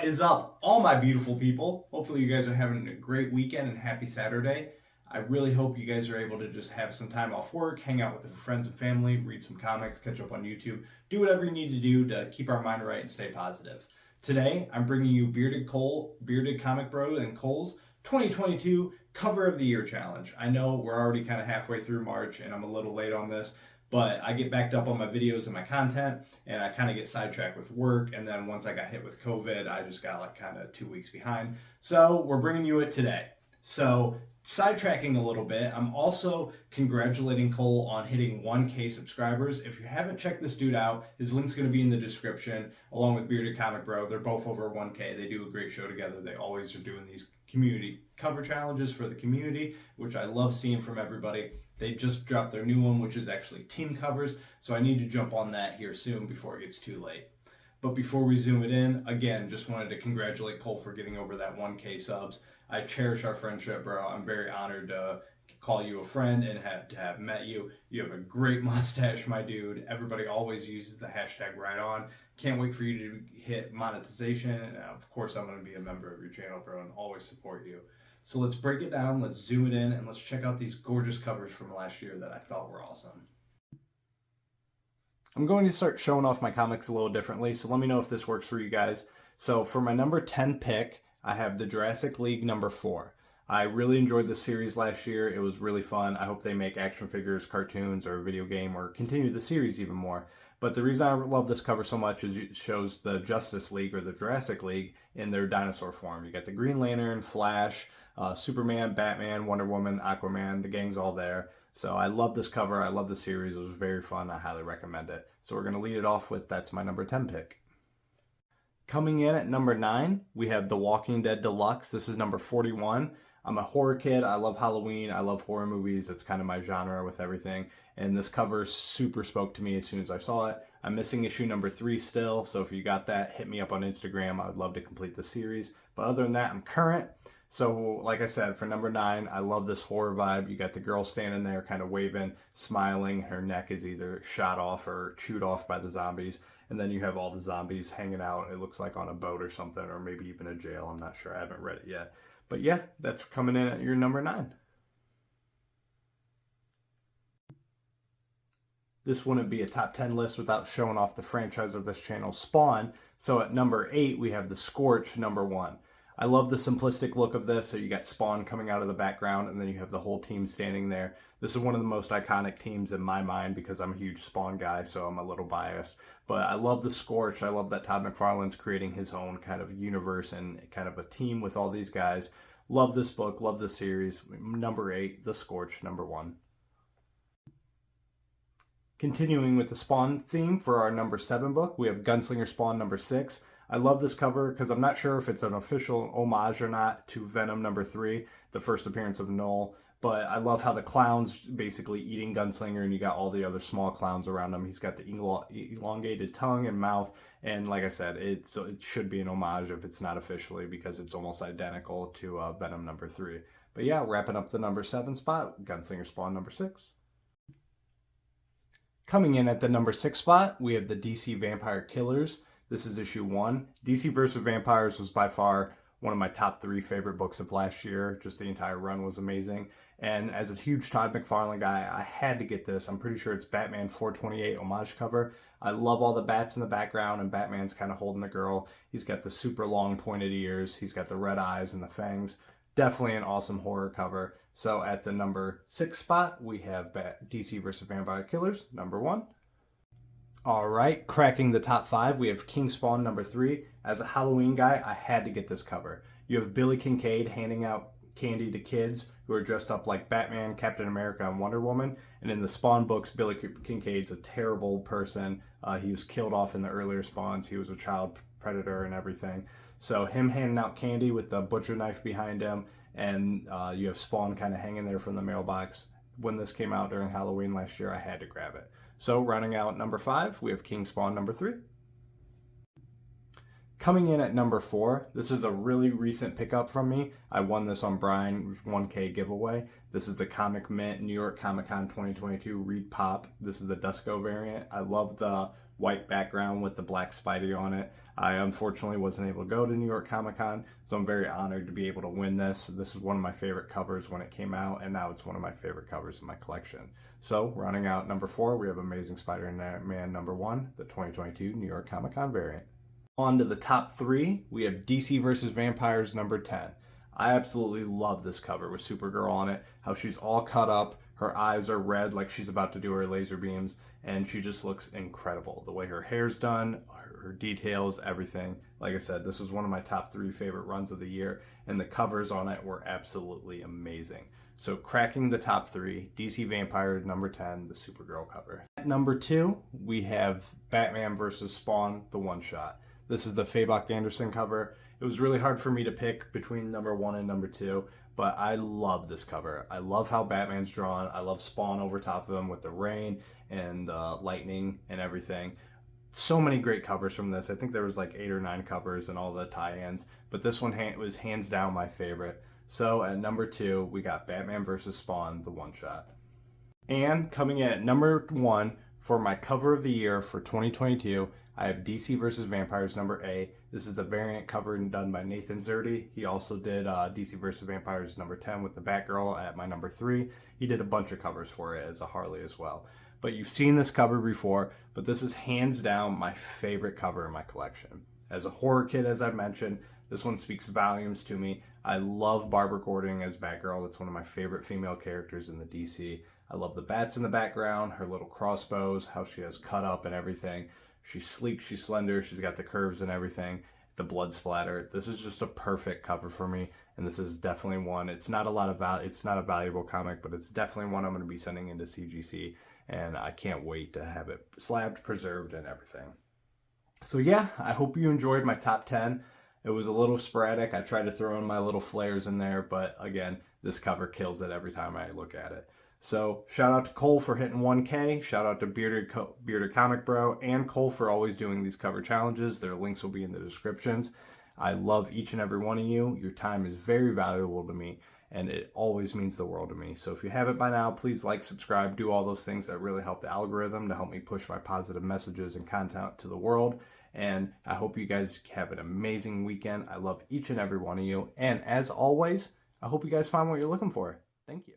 is up, all my beautiful people? Hopefully you guys are having a great weekend and happy Saturday. I really hope you guys are able to just have some time off work, hang out with your friends and family, read some comics, catch up on YouTube, do whatever you need to do to keep our mind right and stay positive. Today, I'm bringing you Bearded Comic Bro and Cole's 2022 Cover of the Year Challenge. I know we're already kind of halfway through March and I'm a little late on this, but I get backed up on my videos and my content, and I kind of get sidetracked with work. And then once I got hit with COVID, I just got like kind of 2 weeks behind. So we're bringing you it today. So sidetracking a little bit, I'm also congratulating Cole on hitting 1K subscribers. If you haven't checked this dude out, his link's going to be in the description, along with Bearded Comic Bro. They're both over 1K. They do a great show together. They always are doing these community cover challenges for the community, which I love seeing from everybody. They just dropped their new one, which is actually team covers, so I need to jump on that here soon before it gets too late. But before we zoom it in, again, just wanted to congratulate Cole for getting over that 1K subs. I cherish our friendship, bro. I'm very honored to call you a friend and to have met you. You have a great mustache, my dude. Everybody always uses the hashtag right on. Can't wait for you to hit monetization. And of course, I'm going to be a member of your channel, bro, and always support you. So let's break it down, let's zoom it in, and let's check out these gorgeous covers from last year that I thought were awesome. I'm going to start showing off my comics a little differently, so let me know if this works for you guys. So for my number 10 pick, I have the Jurassic League number 4. I really enjoyed this series last year. It was really fun. I hope they make action figures, cartoons, or a video game, or continue the series even more. But the reason I love this cover so much is it shows the Justice League, or the Jurassic League, in their dinosaur form. You got the Green Lantern, Flash, Superman, Batman, Wonder Woman, Aquaman, the gang's all there. So I love this cover. I love the series. It was very fun. I highly recommend it. So we're going to lead it off with that's my number 10 pick. Coming in at number 9, we have The Walking Dead Deluxe. This is number 41. I'm a horror kid. I love Halloween. I love horror movies. It's kind of my genre with everything. And this cover super spoke to me as soon as I saw it. I'm missing issue number 3 still. So if you got that, hit me up on Instagram. I would love to complete the series. But other than that, I'm current. So like I said, for number 9, I love this horror vibe. You got the girl standing there kind of waving, smiling. Her neck is either shot off or chewed off by the zombies. And then you have all the zombies hanging out. It looks like on a boat or something, or maybe even a jail. I'm not sure. I haven't read it yet. But yeah, that's coming in at your number 9. This wouldn't be a top 10 list without showing off the franchise of this channel, Spawn. So at number 8, we have the Scorch number 1. I love the simplistic look of this. So you got Spawn coming out of the background, and then you have the whole team standing there. This is one of the most iconic teams in my mind because I'm a huge Spawn guy, so I'm a little biased. But I love the Scorch. I love that Todd McFarlane's creating his own kind of universe and kind of a team with all these guys. Love this book, love this series. Number 8, the Scorch, number 1. Continuing with the Spawn theme for our number 7 book, we have Gunslinger Spawn number 6. I love this cover because I'm not sure if it's an official homage or not to Venom number 3, the first appearance of Null. But I love how the clown's basically eating Gunslinger, and you got all the other small clowns around him. He's got the elongated tongue and mouth, and like I said, it should be an homage if it's not officially, because it's almost identical to Venom number 3. But yeah, wrapping up the number 7 spot, Gunslinger Spawn number 6. Coming in at the number 6 spot, we have the DC Vampire Killers. This is issue 1. DC vs. Vampires was by far one of my top 3 favorite books of last year. Just the entire run was amazing. And as a huge Todd McFarlane guy, I had to get this. I'm pretty sure it's Batman 428 homage cover. I love all the bats in the background, and Batman's kind of holding the girl. He's got the super long pointed ears. He's got the red eyes and the fangs. Definitely an awesome horror cover. So at the number 6 spot, we have DC vs. Vampire Killers, number 1. All right, cracking the top 5, we have King Spawn number 3. As a Halloween guy, I had to get this cover. You have Billy Kincaid handing out candy to kids who are dressed up like Batman, Captain America, and Wonder Woman. And in the Spawn books, Billy Kincaid's a terrible person. He was killed off in the earlier Spawns. He was a child predator and everything. So him handing out candy with the butcher knife behind him, and you have Spawn kind of hanging there from the mailbox. When this came out during Halloween last year, I had to grab it. So rounding out number 5, we have King Spawn number 3. Coming in at number 4, this is a really recent pickup from me. I won this on Brian's 1K giveaway. This is the Comic Mint New York Comic Con 2022 Reed Pop. This is the Dusko variant. I love the white background with the black Spidey on it. I unfortunately wasn't able to go to New York Comic Con, so I'm very honored to be able to win this. This is one of my favorite covers when it came out, and now it's one of my favorite covers in my collection. So, rounding out number 4, we have Amazing Spider-Man number 1, the 2022 New York Comic Con variant. On to the top 3, we have DC vs. Vampires number 10. I absolutely love this cover with Supergirl on it, how she's all cut up, her eyes are red like she's about to do her laser beams, and she just looks incredible. The way her hair's done, her details, everything. Like I said, this was one of my top 3 favorite runs of the year, and the covers on it were absolutely amazing. So cracking the top 3, DC Vampire number 10, the Supergirl cover. At number 2, we have Batman vs. Spawn, the one-shot. This is the Fabok Anderson cover. It was really hard for me to pick between number 1 and number 2, but I love this cover. I love how Batman's drawn. I love Spawn over top of him with the rain and lightning and everything. So many great covers from this. I think there was like 8 or 9 covers and all the tie-ins, but this one was hands down my favorite. So at number 2, we got Batman vs. Spawn, the one-shot. And coming in at number 1 for my cover of the year for 2022, I have DC vs. Vampires number A. This is the variant cover done by Nathan Zerdy. He also did DC vs. Vampires number 10 with the Batgirl at my number 3. He did a bunch of covers for it as a Harley as well. But you've seen this cover before, but this is hands down my favorite cover in my collection. As a horror kid, as I mentioned, this one speaks volumes to me. I love Barbara Gordon as Batgirl. That's one of my favorite female characters in the DC. I love the bats in the background, her little crossbows, how she has cut up and everything. She's sleek, she's slender, she's got the curves and everything, the blood splatter. This is just a perfect cover for me, and this is definitely one. It's not a valuable comic, but it's definitely one I'm going to be sending into CGC, and I can't wait to have it slabbed, preserved, and everything. So yeah, I hope you enjoyed my top 10. It was a little sporadic. I tried to throw in my little flares in there, but again, this cover kills it every time I look at it. So shout out to Cole for hitting 1K. Shout out to Bearded Comic Bro and Cole for always doing these cover challenges. Their links will be in the descriptions. I love each and every one of you. Your time is very valuable to me, and it always means the world to me. So if you haven't by now, please like, subscribe, do all those things that really help the algorithm to help me push my positive messages and content to the world. And I hope you guys have an amazing weekend. I love each and every one of you. And as always, I hope you guys find what you're looking for. Thank you.